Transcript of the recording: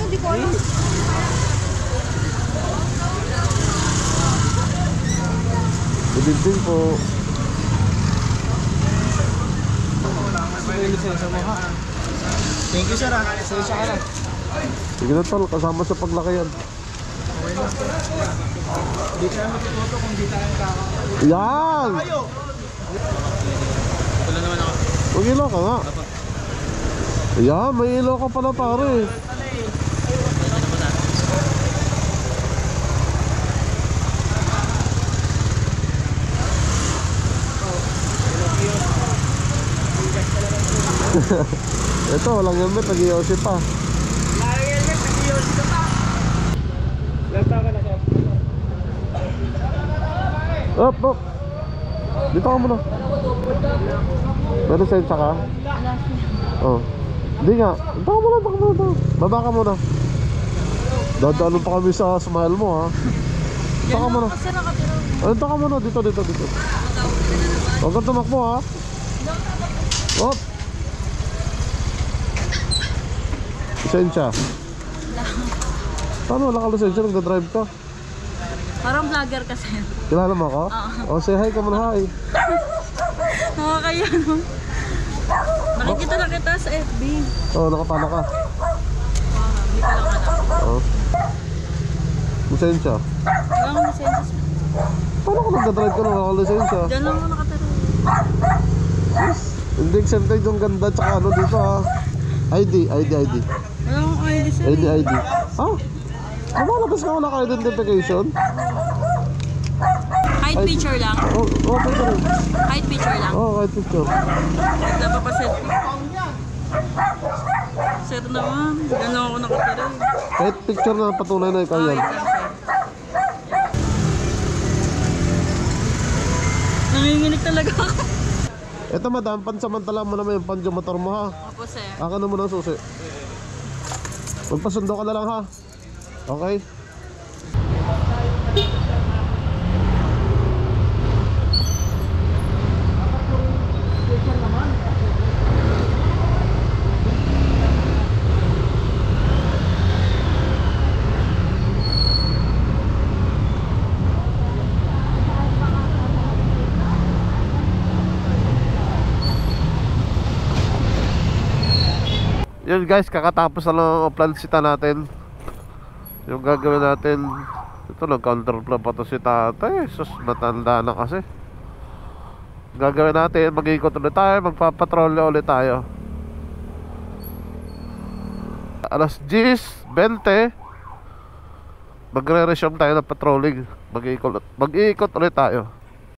hindi ko alam. Good evening po. Thank you sir. Pasensya ka na. Sige na tol, kasama sa paglakayan. Okay lang sir. Hindi tayo magtututo kung di tayo kakakalit. Yan! Wala naman ako. Mag-ilaw ka nga. Yan, may ilaw ka pala pare. Ito, walang helmet, nag-iossi pa. Walang helmet, nag-iossi ka pa. Lagta ka na sir. Op, op. Dito ka muna. May lisensya ka? Oh. Hindi nga. Dito ka muna, dito ka muna. Baba ka muna. Dadaanan pa kami sa smile mo ha. Dito ka muna. Dito ka muna, dito. Huwag kang tumakbo ha. Op. Lisensya. Paano wala ka lisensya? Nagdadrive ka? Parang vlogger kasi. Kilala mo ako? O, say hi ka muna, hi. Nakakaya no. Nakikita na kita sa FB. Oo, nakapala ka. Hindi ka lang alam. Oo. Lisensya. Wala akong lisensya. Paano ka nagdadrive ka na wala ka lisensya? Diyan lang ako nakatira. Hindi accepted yung ganda tsaka ano dito ha. ID. Wala akong ID sir. ID. Ha? Lumalabas ka wala ka identification? Height picture lang. Okay ka rin. Height picture lang. Kahit picture. Napapaselfie. Sir naman. Diyan lang ako nakatira. Kahit picture na patunay na ikaw yan. Wait lang sir. Nanginginig talaga ako. Ito madam, pansamantala mo naman yung panjo motor mo ha. Opo sir. Akin na mo ng susi. Magpasundo ka na lang ha. Okay? Yun guys, kakatapos na lang ang plansita natin. Yung gagawin natin, ito lang counterflow pa to si tatay. Sus, matanda na kasi. Gagawin natin, mag-iikot ulit tayo, magpapatrolyo ulit tayo. Alas 10:20 magre-resume tayo ng patrolling. Mag-iikot ulit tayo.